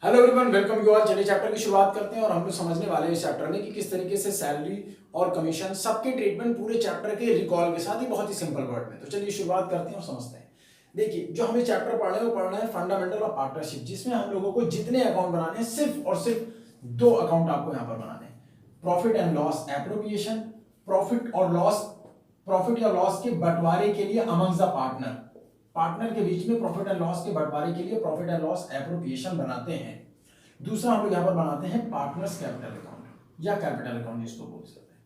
Hello everyone, welcome you all. चलिए chapter की शुरुआत करते हैं और हम लोग समझने वाले हैं इस चैप्टर में कि किस तरीके से सैलरी और कमीशन सबके ट्रीटमेंट पूरे चैप्टर के रिकॉल के साथ ही बहुत ही सिंपल वर्ड में। तो चलिए शुरुआत करते हैं और समझते हैं। देखिए, जो हमें चैप्टर पढ़ना है वो पढ़ना है फंडामेंटल ऑफ पार्टनरशिप, जिसमें हम लोगों को जितने अकाउंट बनाने हैं सिर्फ और सिर्फ दो अकाउंट आपको यहाँ पर बनाने हैं। Profit and loss appropriation, profit या लॉस के बंटवारे के लिए अमंग्स द पार्टनर के बीच में प्रॉफिट एंड लॉस के बंटवारे के लिए प्रॉफिट एंड लॉस एप्रोप्रिएशन बनाते हैं। दूसरा हम लोग यहाँ पर बनाते हैं पार्टनर्स कैपिटल अकाउंट या कैपिटल अकाउंट, जिसको बोल सकते हैं।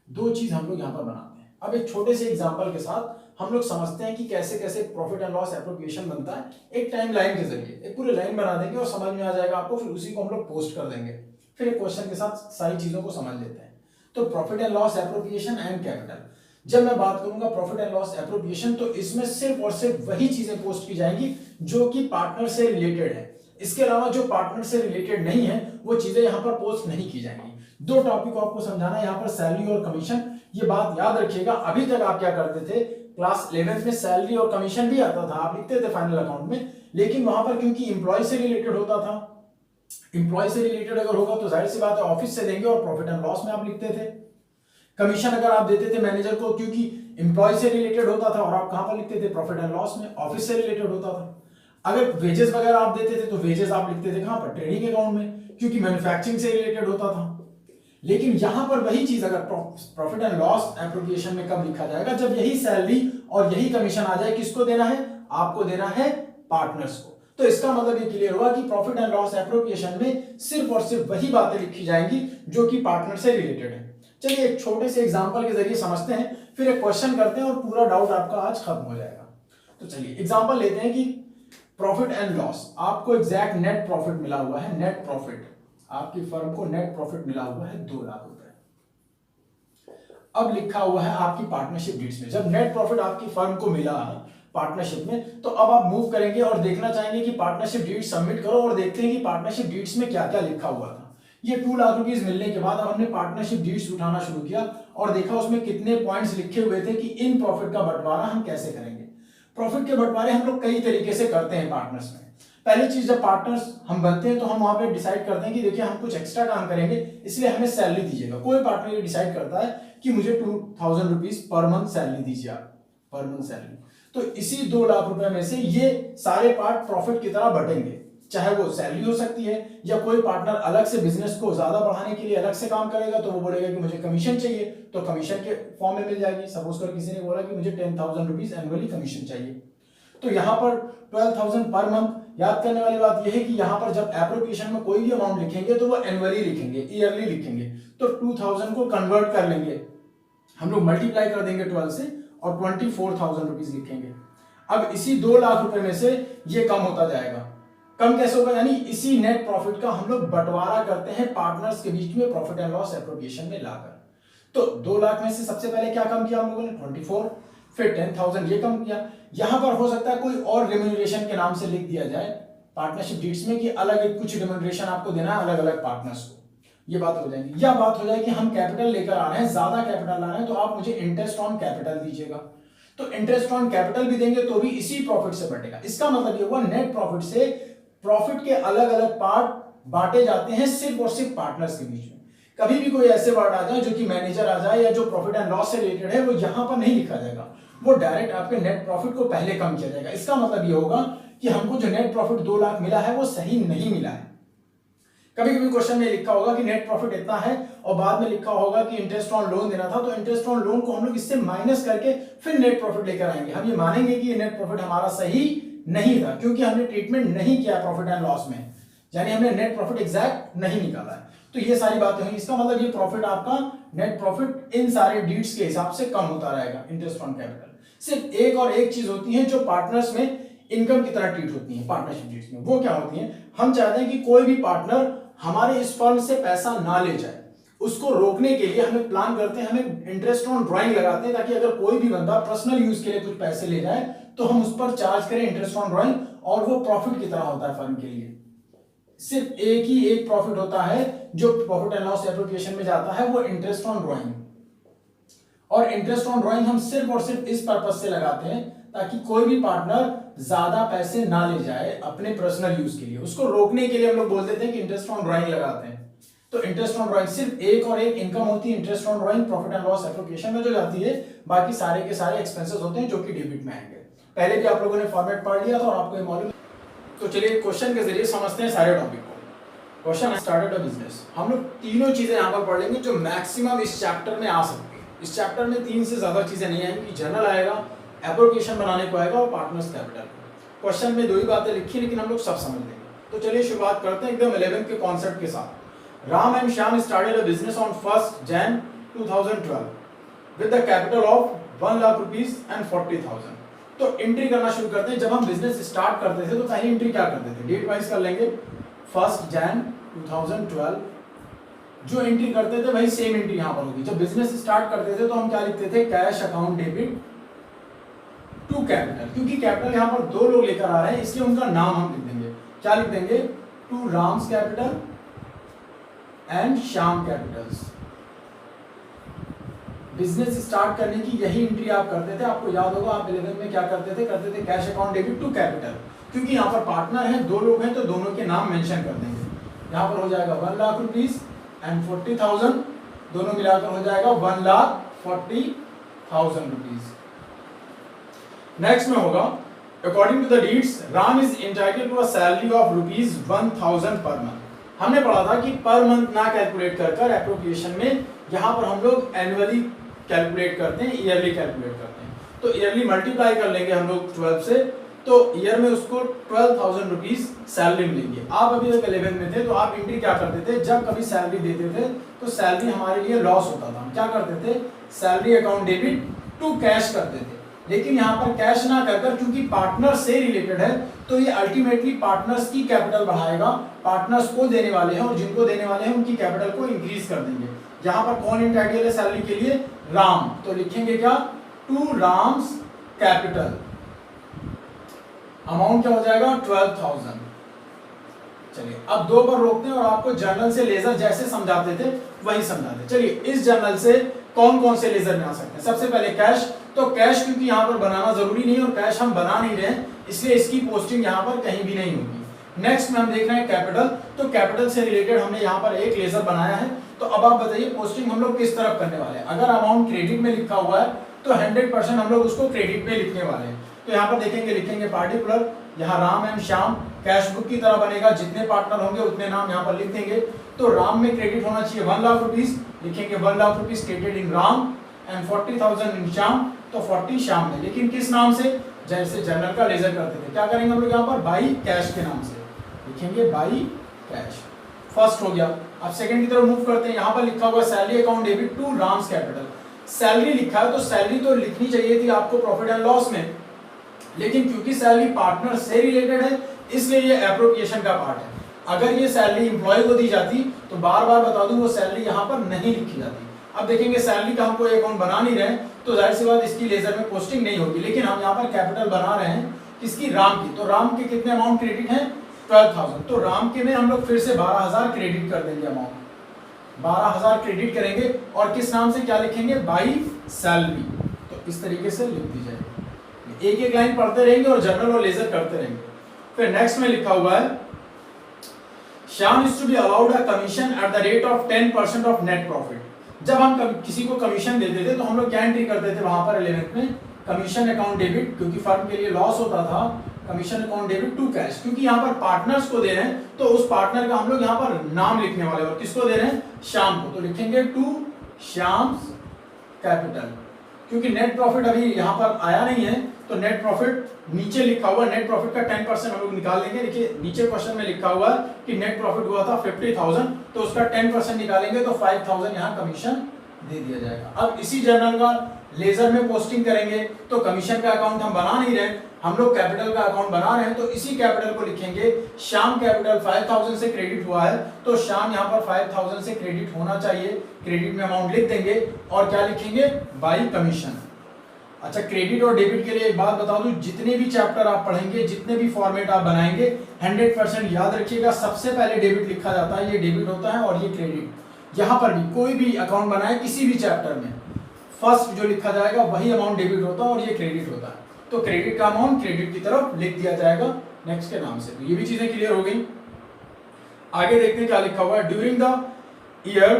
दो चीज हम लोग यहाँ पर बनाते हैं। अब एक छोटे से एग्जांपल के साथ हम लोग समझते हैं कि कैसे कैसे प्रॉफिट एंड लॉस एप्रोप्रिएशन बनता है। एक टाइम लाइन के जरिए एक पूरे लाइन बना देंगे और समझ में आ जाएगा आपको, फिर उसी को हम लोग पोस्ट कर देंगे। फिर एक क्वेश्चन के साथ सारी चीजों को समझ लेते हैं। तो profit and loss appropriation and capital, जब मैं बात करूंगा प्रॉफिट एंड लॉस एप्रोप्रिएशन, तो इसमें सिर्फ और सिर्फ वही चीजें पोस्ट की जाएंगी जो कि पार्टनर से रिलेटेड है। इसके अलावा जो पार्टनर से रिलेटेड नहीं है वो चीजें यहां पर पोस्ट नहीं की जाएंगी। दो टॉपिक को आपको समझाना है यहां पर, सैलरी और कमीशन। ये बात याद रखिएगा, अभी तक आप क्या करते थे, क्लास 11th में सैलरी और कमीशन भी आता था, आप लिखते थे फाइनल अकाउंट में, लेकिन वहां पर क्योंकि इंप्लॉय से रिलेटेड होता था, इंप्लॉय से रिलेटेड अगर होगा तो जाहिर सी बात है ऑफिस से देंगे और प्रॉफिट एंड लॉस में आप लिखते थे। कमीशन अगर आप देते थे मैनेजर को, क्योंकि इंप्लॉय से रिलेटेड होता था और आप कहां पर लिखते थे, प्रॉफिट एंड लॉस में, ऑफिस से रिलेटेड होता था। अगर वेजेस वगैरह आप देते थे तो वेजेस आप लिखते थे कहां पर, ट्रेडिंग अकाउंट में, क्योंकि मैन्युफैक्चरिंग से रिलेटेड होता था। लेकिन यहां पर वही चीज अगर प्रॉफिट एंड लॉस एप्रोप्रिएशन में कब लिखा जाएगा, जब यही सैलरी और यही कमीशन आ जाए। किसको देना है, आपको देना है पार्टनर्स को। तो इसका मतलब ये क्लियर हुआ कि प्रॉफिट एंड लॉस एप्रोप्रिएशन में सिर्फ और सिर्फ वही बातें लिखी जाएंगी जो कि पार्टनर से रिलेटेड है। चलिए एक छोटे से एग्जांपल के जरिए समझते हैं, फिर एक क्वेश्चन करते हैं और पूरा डाउट आपका आज खत्म हो जाएगा। तो चलिए एग्जांपल लेते हैं कि प्रॉफिट एंड लॉस, आपको एग्जैक्ट नेट प्रॉफिट मिला हुआ है, नेट प्रॉफिट आपकी फर्म को नेट प्रॉफिट मिला हुआ है 2 लाख रुपए। अब लिखा हुआ है आपकी पार्टनरशिप डीड्स में, जब नेट प्रॉफिट आपकी फर्म को मिला पार्टनरशिप में, तो अब आप मूव करेंगे और देखना चाहेंगे कि पार्टनरशिप डीड्स सबमिट करो और देखते हैं कि पार्टनरशिप डीड्स में क्या क्या लिखा हुआ था। ये 2 लाख रुपीस मिलने के बाद अब हमने पार्टनरशिप डीड्स उठाना शुरू किया और देखा उसमें कितने पॉइंट्स लिखे हुए थे कि इन प्रॉफिट का बंटवारा हम कैसे करेंगे। प्रॉफिट के बंटवारे हम लोग कई तरीके से करते हैं पार्टनर्स में। पहली चीज, जब पार्टनर्स हम बनते हैं तो हम वहां पे डिसाइड करते हैं कि देखिए हम कुछ एक्स्ट्रा काम करेंगे, इसलिए हमें सैलरी दीजिएगा। कोई पार्टनर ये डिसाइड करता है कि मुझे 2000 रुपीज पर मंथ सैलरी दीजिए आप, पर मंथ सैलरी। तो इसी 2 लाख रुपए में से ये सारे पार्ट प्रॉफिट की तरह बटेंगे, चाहे वो सैलरी हो सकती है या कोई पार्टनर अलग से बिजनेस को ज्यादा बढ़ाने के लिए अलग से काम करेगा, तो वो बोलेगा कि मुझे कमीशन चाहिए, तो कमीशन के फॉर्म में मिल जाएगी। सपोज कर किसी ने बोला कि मुझे 10,000 रुपीज एनुअली कमीशन चाहिए, तो यहां पर 12,000 पर मंथ। याद करने वाली बात यह है कि यहां पर जब एप्रोप्रिएशन में कोई भी अमाउंट लिखेंगे तो वो एनुअली लिखेंगे, ईयरली लिखेंगे। तो 2000 को कन्वर्ट कर लेंगे हम लोग, मल्टीप्लाई कर देंगे 12 से और 24,000 रुपीज लिखेंगे। अब इसी 2 लाख रुपए में से ये कम होता जाएगा। कम कैसे होगा, यानी इसी नेट प्रॉफिट का हम लोग बंटवारा करते हैं पार्टनर्स के बीच में प्रॉफिट एंड लॉस एप्रोप्रिएशन में लाकर। तो 2 लाख में से सबसे पहले क्या कम किया हम लोगों ने, 24, फिर 10,000 ये कम किया। यहां पर हो सकता है कोई और रेम्यूनरेशन के नाम से लिख दिया जाए पार्टनरशिप डीड्स में कि अलग एक कुछ रेम्यूनरेशन आपको देना है अलग अलग पार्टनर्स को, ये बात हो जाएगी। या बात हो जाए कि हम कैपिटल लेकर आ रहे हैं, ज्यादा कैपिटल ला रहे हैं, तो आप मुझे इंटरेस्ट ऑन कैपिटल दीजिएगा। तो इंटरेस्ट ऑन कैपिटल भी देंगे तो भी इसी प्रॉफिट से बटेगा। इसका मतलब ये हुआ नेट प्रॉफिट से प्रॉफिट के अलग अलग पार्ट बांटे जाते हैं सिर्फ और सिर्फ पार्टनर्स के बीच में। कभी भी कोई ऐसे वर्ड आ जाए जो कि मैनेजर आ जाए या जो प्रॉफिट एंड लॉस से रिलेटेड है, वो यहां पर नहीं लिखा जाएगा, वो डायरेक्ट आपके नेट प्रॉफिट को पहले कम किया जाएगा। इसका मतलब ये होगा कि हमको जो नेट प्रॉफिट 2 लाख मिला है वो सही नहीं मिला है। कभी कभी क्वेश्चन में लिखा होगा कि नेट प्रॉफिट इतना है और बाद में लिखा होगा कि इंटरेस्ट ऑन लोन देना था, तो इंटरेस्ट ऑन लोन को हम लोग इससे माइनस करके फिर नेट प्रॉफिट लेकर आएंगे। हम ये मानेंगे कि ये नेट प्रॉफिट हमारा सही नहीं था क्योंकि हमने ट्रीटमेंट नहीं किया प्रॉफिट एंड लॉस में, यानी हमने नेट प्रॉफिट एग्जैक्ट नहीं निकाला है। तो ये सारी बातें हुई। इसका मतलब ये प्रॉफिट आपका नेट प्रॉफिट इन सारे डीड्स के हिसाब से कम होता रहेगा, इंटरेस्ट ऑन कैपिटल। सिर्फ एक और एक चीज होती है जो पार्टनर्स में इनकम की तरह ट्रीट होती है पार्टनरशिप डीड्स में, वो क्या होती है, हम चाहते हैं कि कोई भी पार्टनर हमारे इस फर्म से पैसा ना ले जाए। उसको रोकने के लिए हमें प्लान करते हैं, हमें इंटरेस्ट ऑन ड्राइंग लगाते हैं, ताकि अगर कोई भी बंदा पर्सनल यूज के लिए कुछ पैसे ले जाए तो हम उस पर चार्ज करें इंटरेस्ट ऑन ड्राइंग, और वो प्रॉफिट की तरह होता है फर्म के लिए। सिर्फ एक ही एक प्रॉफिट होता है जो प्रॉफिट एंड लॉस एप्रोप्रिएशन में जाता है, वो इंटरेस्ट ऑन ड्राइंग। और इंटरेस्ट ऑन ड्राइंग हम सिर्फ और सिर्फ इस पर्पज से लगाते हैं ताकि कोई भी पार्टनर ज्यादा पैसे ना ले जाए अपने पर्सनल यूज के लिए। उसको रोकने के लिए हम लोग बोल देते हैं कि इंटरेस्ट ऑन ड्राइंग लगाते हैं। तो इंटरेस्ट ऑन ड्राइंग सिर्फ एक और एक इनकम होती है interest on drawing profit and loss appropriation में जो जाती है, बाकी सारे के सारे एक्सपेंसेस होते हैं जो कि डेबिट में आएंगे। पहले भी आप लोगों ने फॉर्मेट पढ़ लिया था और आपको ये मालूम। तो चलिए क्वेश्चन के जरिए समझते हैं सारे टॉपिक को। Question started a business. हम लोग तीनों चीजें यहाँ पर पढ़ लेंगे जो मैक्सिमम इस चैप्टर में आ सकती है। इस चैप्टर में 3 से ज्यादा चीजें नहीं आएंगी। जर्नल आएगा, एप्रोप्रिएशन बनाने को आएगा और पार्टनर्स कैपिटल। क्वेश्चन में 2 ही बातें लिखी लेकिन हम लोग सब समझ लेंगे। तो चलिए शुरुआत करते हैं एकदम 11th के कॉन्सेप्ट के साथ। Ram and Shyam started a business on 1 Jan 2012 with the capital of 1 lakh rupees and 40,000। तो एंट्री करना शुरू करते हैं। जब हम बिजनेस स्टार्ट करते थे तो पहली एंट्री क्या करते थे, डेट वाइज कर लेंगे। 1 Jan 2012 जो एंट्री करते थे वही सेम एंट्री यहां पर होगी। जब बिजनेस स्टार्ट करते थे तो हम क्या लिखते थे, cash account debit to capital. क्योंकि कैपिटल यहां पर 2 लोग लेकर आ रहे हैं इसलिए उनका नाम हम लिख देंगे। क्या लिख देंगे, to Ram's capital and Shyam capitals. Business start करने की यही एंट्री आप करते थे। आपको याद होगा आप 11 में क्या करते थे cash account debit to capital. क्योंकि यहाँ पर पार्टनर हैं, 2 लोग हैं तो दोनों के नाम मेंशन कर देंगे। यहाँ पर हो जाएगा 1 लाख रुपीज एंड 40,000, दोनों मिलाकर हो जाएगा 1,40,000 रुपीज। नेक्स्ट में होगा according to the deeds Ram is entitled to a salary of ₹1,000 per month. हमने पढ़ा था कि पर मंथ ना कैलकुलेट कर एप्रोप्रिएशन में यहाँ पर हम लोग एनुअली कैलकुलेट करते हैं, ईयरली कैलकुलेट करते हैं। तो ईयरली मल्टीप्लाई कर लेंगे हम लोग 12 से, तो ईयर में उसको 12,000 रुपीज सैलरी मिलेंगे। आप अभी तक 11 में थे तो आप एंट्री क्या करते थे, जब कभी सैलरी देते थे तो सैलरी हमारे लिए लॉस होता था। हम क्या करते थे, salary account debit to cash करते थे। लेकिन यहाँ पर कैश ना कर क्योंकि पार्टनर से रिलेटेड है तो ये अल्टीमेटली पार्टनर्स की कैपिटल बढ़ाएगा। पार्टनर्स को देने वाले हैं और जिनको देने वाले हैं उनकी कैपिटल को इंक्रीज कर देंगे। यहाँ पर कौन एंटाइटल है सैलरी के लिए, राम। तो लिखेंगे क्या, टू राम्स कैपिटल। अमाउंट क्या हो जाएगा, 12,000। चलिए अब 2 पर रोकते हैं और आपको जर्नल से लेजर जैसे समझाते थे वही समझाते। चलिए इस जर्नल से कौन कौन से लेजर में आ सकते हैं। सबसे पहले कैश। तो कैश क्योंकि यहाँ पर बनाना जरूरी नहीं और कैश हम बना नहीं रहे इसलिए इसकी पोस्टिंग यहाँ पर कहीं भी नहीं होगी। नेक्स्ट में हम देख रहे हैं कैपिटल। तो कैपिटल से रिलेटेड हमने यहाँ पर एक लेजर बनाया है। तो अब आप बताइए पोस्टिंग हम लोग किस तरफ करने वाले हैं। अगर अमाउंट क्रेडिट में लिखा हुआ है तो 100% हम लोग उसको क्रेडिट में लिखने वाले हैं। तो यहाँ पर देखेंगे, लिखेंगे पार्टिकुलर, यहाँ Ram and Shyam cash book की तरह बनेगा। जितने पार्टनर होंगे उतने नाम यहाँ पर लिख देंगे। तो राम में क्रेडिट होना चाहिए 1 लाख रुपीज, लिखेंगे 1 lakh rupees credit in Ram and 40,000 इन श्याम। तो 40 श्याम में, लेकिन किस नाम से, जैसे जनरल का लेजर करते थे। क्या करेंगे हम लोग यहाँ पर, बाई कैश के नाम से लिखेंगे, बाई कैश। फर्स्ट हो गया। अब सेकंड की तरफ मूव करते हैं। यहाँ पर लिखा हुआ salary account debit to Ram's capital. Salary लिखा है तो सैलरी तो लिखनी चाहिए थी आपको प्रॉफिट एंड लॉस में, लेकिन क्योंकि सैलरी पार्टनर से रिलेटेड है इसलिए ये एप्रोप्रिएशन का पार्ट है। अगर ये सैलरी एम्प्लॉय को दी जाती तो बार बार बता दूं वो सैलरी यहाँ पर नहीं लिखी जाती। अब देखेंगे सैलरी का हमको अकाउंट बना नहीं रहे तो जाहिर सी बात इसकी लेजर में पोस्टिंग नहीं होगी। लेकिन हम यहाँ पर कैपिटल बना रहे हैं किसकी, राम की। तो राम के कितने अमाउंट क्रेडिट है, 12,000। तो राम के में हम लोग फिर से 12,000 क्रेडिट कर देंगे। अमाउंट 12,000 क्रेडिट करेंगे और किस नाम से, क्या लिखेंगे, बाई सैलरी। तो इस तरीके से लिख दी जाएगी। एक एक लाइन पढ़ते रहेंगे और जनरल और लेजर करते रहेंगे। फिर नेक्स्ट में लिखा हुआ है Shyam is to be allowed a commission at the rate of 10% of net profit. जब हम किसी को कमीशन देते थे तो हम लोग क्या एंट्री करते थे वहां पर 11th में, कमीशन अकाउंट डेबिट, क्योंकि फर्म के लिए लॉस होता था, commission account debit to cash. क्योंकि यहाँ पर पार्टनर्स को दे रहे हैं तो उस पार्टनर का हम लोग यहाँ पर नाम लिखने वाले और किसको दे रहे हैं, श्याम को। तो लिखेंगे टू श्याम्स कैपिटल। क्योंकि नेट प्रॉफिट अभी यहाँ पर आया नहीं है तो नेट प्रॉफिट नीचे लिखा हुआ, नेट प्रॉफिट का 10% हम लोग निकाल लेंगे। देखिए नीचे क्वेश्चन में लिखा हुआ है कि नेट प्रॉफिट हुआ था 50,000 तो उसका 10% निकालेंगे तो 5,000 यहाँ कमीशन दे दिया जाएगा। अब इसी जर्नल का लेजर में पोस्टिंग करेंगे तो कमीशन का अकाउंट हम बना नहीं रहे, हम लोग कैपिटल का अकाउंट बना रहे हैं। तो इसी कैपिटल को लिखेंगे श्याम कैपिटल 5,000 से क्रेडिट हुआ है तो श्याम यहाँ पर 5,000 से क्रेडिट होना चाहिए। क्रेडिट में अमाउंट लिख देंगे और क्या लिखेंगे, बाई कमीशन। अच्छा क्रेडिट और डेबिट के लिए एक बात बता दूं, जितने भी चैप्टर आप पढ़ेंगे, जितने भी फॉर्मेट आप बनाएंगे 100% याद रखिएगा सबसे पहले डेबिट लिखा जाता है। ये डेबिट होता है और ये क्रेडिट। यहाँ पर भी कोई भी अकाउंट बनाए किसी भी चैप्टर में फर्स्ट जो लिखा जाएगा वही अमाउंट डेबिट होता है और ये क्रेडिट होता है। तो क्रेडिट का अमाउंट क्रेडिट की तरफ लिख दिया जाएगा नेक्स्ट के नाम से। तो ये भी चीजें क्लियर हो गई। आगे देखते हैं क्या लिखा हुआ है। During the year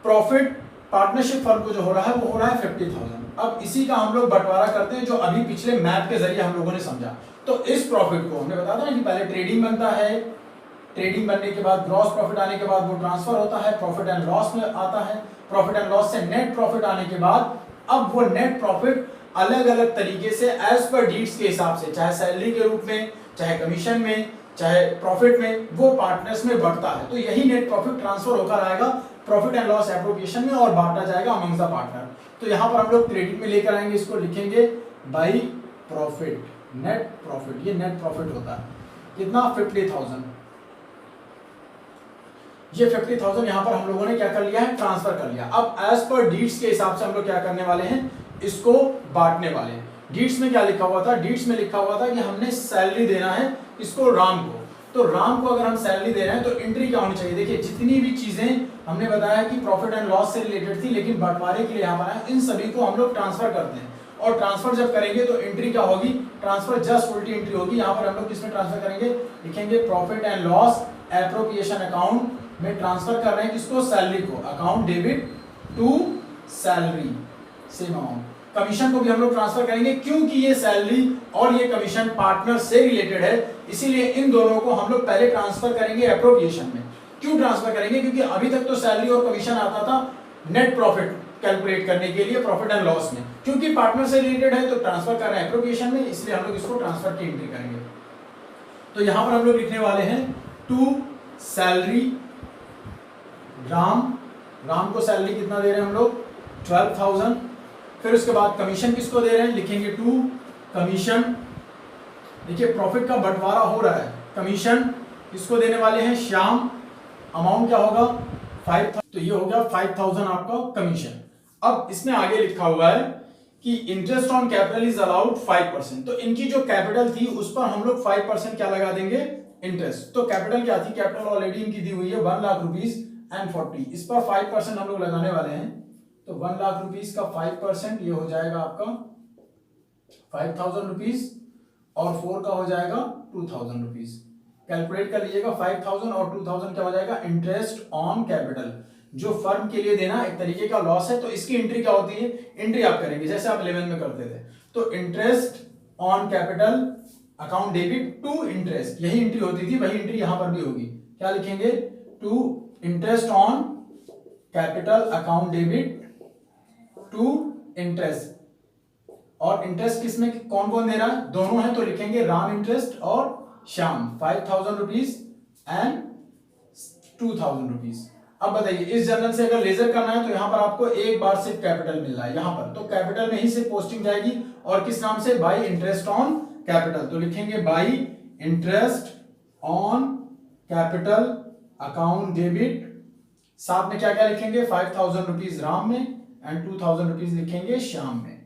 profit partnership firm को जो हो रहा है वो हो रहा है 50,000। अब इसी का हम लोग बंटवारा करते हैं जो अभी पिछले मैप के जरिए हम लोगों ने समझा। तो इस प्रॉफिट को हमने बताया था ना कि पहले ट्रेडिंग बनता है, ट्रेडिंग बनने के बाद ग्रॉस प्रॉफिट आने के बाद वो ट्रांसफर होता है, प्रॉफिट एंड लॉस में आता है, प्रॉफिट एंड लॉस से नेट प्रॉफिट आने के बाद अब वो नेट प्रॉफिट अलग अलग तरीके से एज पर डीड्स के हिसाब से, चाहे सैलरी के रूप में, चाहे कमीशन में, चाहे प्रॉफिट में, वो पार्टनर्स में बढ़ता है। तो यही नेट प्रॉफिट ट्रांसफर होकर आएगा प्रॉफिट एंड लॉस एप्रोप्रिएशन में और बांटा जाएगा अमंग्स द पार्टनर। तो यहां पर हम लोग क्रेडिट में लेकर आएंगे, इसको लिखेंगे बाई प्रॉफिट, नेट प्रॉफिट। ये नेट प्रॉफिट होता है कितना 50,000। ये 50,000 यहां पर हम लोगों ने क्या कर लिया है, ट्रांसफर कर लिया। अब एज पर डीड्स के हिसाब से हम लोग क्या करने वाले हैं, इसको बांटने वाले हैं। डीड्स में क्या लिखा हुआ था, डीड्स में लिखा हुआ था कि हमने सैलरी देना है इसको राम को। तो राम को अगर हम सैलरी दे रहे हैं तो एंट्री क्या होनी चाहिए, देखिए जितनी भी चीजें हमने बताया कि प्रॉफिट एंड लॉस से रिलेटेड थी लेकिन बंटवारे के लिए यहाँ पर है, इन सभी को हम लोग ट्रांसफर करते हैं। और ट्रांसफर जब करेंगे तो एंट्री क्या होगी, ट्रांसफर जस्ट उल्टी एंट्री होगी। यहाँ पर हम लोग किसमें ट्रांसफर करेंगे, लिखेंगे profit and loss appropriation account में ट्रांसफर कर रहे हैं किसको, सैलरी को, account debit to salary same amount. Commission को भी हम लोग ट्रांसफर करेंगे क्योंकि ये सैलरी और ये कमीशन पार्टनर से रिलेटेड है, इसीलिए इन दोनों को हम लोग पहले ट्रांसफर करेंगे एप्रोप्रिएशन में। क्यों ट्रांसफर करेंगे, क्योंकि अभी तक तो सैलरी और कमीशन आता था नेट प्रॉफिट कैलकुलेट करने के लिए प्रॉफिट एंड लॉस में, क्योंकि पार्टनर से रिलेटेड है तो ट्रांसफर कर रहे हैं एप्रोप्रिएशन में, इसलिए हम लोग इसको ट्रांसफर की एंट्री करेंगे। तो यहां पर हम लोग लिखने वाले हैं टू सैलरी राम को सैलरी कितना दे रहे हैं हम लोग 12,000। फिर उसके बाद कमीशन किसको दे रहे हैं, लिखेंगे टू कमीशन। देखिए प्रॉफिट का बंटवारा हो रहा है, कमीशन किसको देने वाले हैं, श्याम। अमाउंट क्या होगा 5,000, तो ये हो गया 5,000 आपका कमीशन। अब इसमें आगे लिखा हुआ है कि interest on capital is allowed 5%। तो इनकी जो कैपिटल थी उस पर हम लोग 5% क्या लगा देंगे, इंटरेस्ट। तो कैपिटल क्या थी, कैपिटल ऑलरेडी इनकी दी हुई है 1 लाख रुपीज एंड 40, इस पर 5% हम लोग लगाने वाले हैं। तो 1 लाख रुपीज का 5% ये हो जाएगा आपका 5,000 रुपीज और 4 का हो जाएगा 2,000 रुपीज। कैलकुलेट कर लीजिएगा, 5,000 और 2,000 क्या हो जाएगा, इंटरेस्ट ऑन कैपिटल, जो फर्म के लिए देना एक तरीके का लॉस है। तो इसकी एंट्री क्या होती है, एंट्री आप करेंगे जैसे आप 11 में करते थे। तो interest on capital account debit to interest, यही एंट्री होती थी, वही एंट्री यहां पर भी होगी। क्या लिखेंगे, to interest on capital account debit to interest. और इंटरेस्ट किसमें कौन कौन दे रहा है, दोनों है, तो लिखेंगे राम इंटरेस्ट और श्याम 5,000 रुपीज एंड 2,000 रुपीज। अब बताइए इस जर्नल से अगर लेजर करना है तो यहां पर आपको एक बार सिर्फ कैपिटल मिल रहा है यहां पर, तो कैपिटल में ही से पोस्टिंग जाएगी और किस नाम से, बाई इंटरेस्ट ऑन कैपिटल। तो लिखेंगे by interest on capital account debit, साथ में क्या क्या लिखेंगे, 5,000 रुपीज राम में एंड 2,000 रुपीज लिखेंगे श्याम में।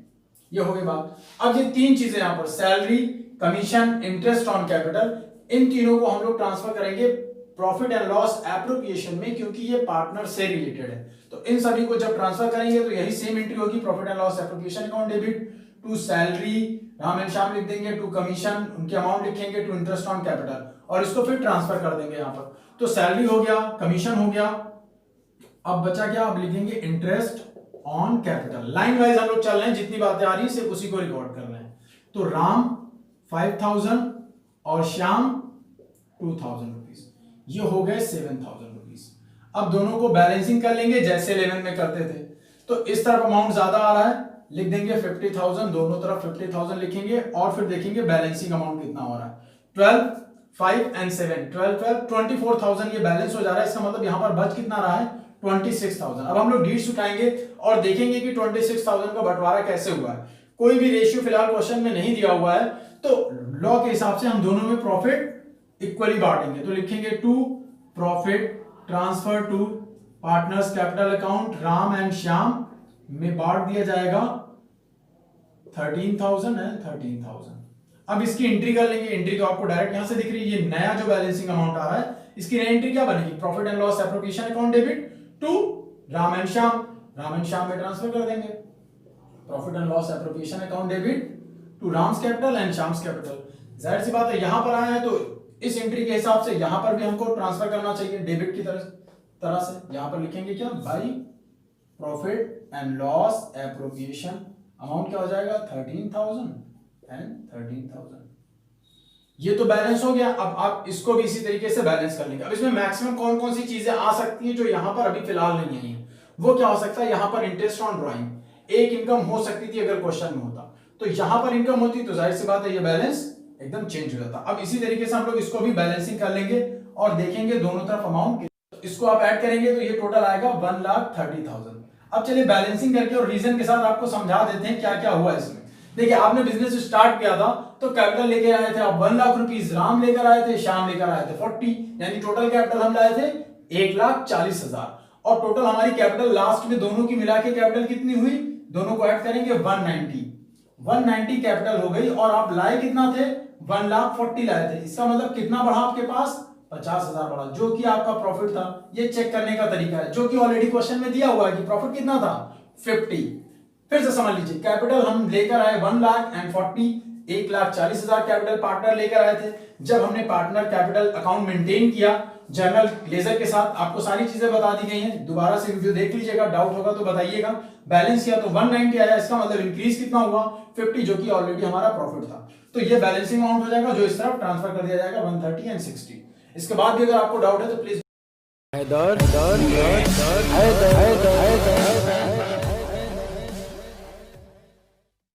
ये हो गई बात। अब ये तीन चीजें यहां पर salary, commission, interest on capital, इन तीनों को हम लोग ट्रांसफर करेंगे प्रॉफिट एंड लॉस एप्रोप्रिएशन में, क्योंकि ये पार्टनर से रिलेटेड है। तो इन सभी को जब ट्रांसफर करेंगे तो यही सेम एंट्री होगी, profit and loss appropriation account debit to salary Ram and Shyam लिख देंगे, टू कमीशन उनके अमाउंट लिखेंगे, टू इंटरेस्ट ऑन कैपिटल, और इसको फिर ट्रांसफर कर देंगे यहां पर। तो सैलरी हो गया, कमीशन हो गया, अब बचा क्या, अब लिखेंगे interest on capital. Line wise हम लोग चल रहे हैं, जितनी बातें आ रही है सिर्फ उसी को रिकॉर्ड कर रहे हैं। तो राम 5,000 और श्याम 2,000 रुपीज, ये हो गए 7,000 रुपीज। अब दोनों को बैलेंसिंग कर लेंगे जैसे 11 में करते थे। तो इस तरफ अमाउंट ज्यादा आ रहा है, लिख देंगे 50,000, दोनों तरफ 50,000 लिखेंगे और फिर देखेंगे बैलेंसिंग अमाउंट कितना हो रहा है। 12, 5 एंड 7, 12, 24,000 ये बैलेंस हो जा रहा है। इसका मतलब यहां पर बच कितना रहा है, 26,000। अब हम लोग डीड्स उठाएंगे और देखेंगे कि 26,000 का बंटवारा कैसे हुआ है। कोई भी रेशियो फिलहाल क्वेश्चन में नहीं दिया हुआ है, तो लॉ के हिसाब से हम दोनों में प्रॉफिट इक्वली बांटेंगे। तो लिखेंगे to profit transfer to partners capital account Ram and Shyam में बांट दिया जाएगा 13,000 एंड 13,000। अब इसकी एंट्री कर लेंगे, एंट्री तो आपको डायरेक्ट यहां से दिख रही है, ये नया जो बैलेंसिंग अमाउंट आ रहा है इसकी नई एंट्री क्या बनेगी, profit and loss appropriation account debit to Ram and Shyam में ट्रांसफर कर देंगे, profit and loss appropriation account debit to Ram's capital and Shyam's capital. जाहिर सी बात है यहां पर आया है तो इस एंट्री के हिसाब से यहां पर भी हमको ट्रांसफर करना चाहिए डेबिट की तरह से। यहां पर लिखेंगे क्या, by profit and loss appropriation. Amount क्या हो जाएगा 13,000 एंड 13,000। ये तो बैलेंस हो गया। अब आप इसको भी इसी तरीके से बैलेंस कर लेंगे। अब इसमें मैक्सिमम कौन कौन सी चीजें आ सकती हैं जो यहां पर अभी फिलहाल नहीं आई है, वो क्या हो सकता है, यहां पर इंटरेस्ट ऑन ड्राइंग एक इनकम हो सकती थी अगर क्वेश्चन में होता, तो यहां पर इनकम होती तो जाहिर सी बात है ये बैलेंस एकदम चेंज हो जाता। अब इसी तरीके से हम लोग इसको भी बैलेंसिंग कर लेंगे और देखेंगे दोनों तरफ अमाउंट, इसको आप ऐड करेंगे तो ये टोटल आएगा 1,30,000। अब चलिए बैलेंसिंग करके और रीजन के साथ आपको समझा देते हैं क्या क्या हुआ इसमें। देखिए आपने बिजनेस स्टार्ट किया था तो कैपिटल लेके आए थे आप 1 लाख रुपीस, राम लेकर आए थे, श्याम लेकर आए थे 40, यानी टोटल कैपिटल हम लाए थे 1,40,000। और टोटल हमारी कैपिटल लास्ट में दोनों की मिला के कैपिटल कितनी हुई, दोनों को ऐड करेंगे 190 कैपिटल हो गई। और आप लाए कितना थे 1,40,000 लाए थे। इसका मतलब कितना बढ़ा आपके पास 50,000 बढ़ा, जो कि आपका प्रॉफिट था। ये चेक करने का तरीका है जो कि ऑलरेडी क्वेश्चन में दिया हुआ है कि प्रॉफिट कितना था 50। फिर से समझ लीजिए कैपिटल हम लेकर आए 1,40,000, 1,40,000 कैपिटल पार्टनर लेकर आए थे। जब हमने पार्टनर कैपिटल अकाउंट मेंटेन किया जर्नल लेजर के साथ, आपको सारी चीजें बता दी गई हैं, दोबारा से रिव्यू देख लीजिएगा, डाउट होगा तो बताइएगा। बैलेंस किया तो 190 आया, इसका मतलब इंक्रीज कितना हुआ 50, जो कि ऑलरेडी हमारा प्रॉफिट था। तो ये बैलेंसिंग अमाउंट हो जाएगा जो इस तरफ ट्रांसफर कर दिया जाएगा 130 एंड 60। इसके बाद भी अगर आपको डाउट है तो प्लीज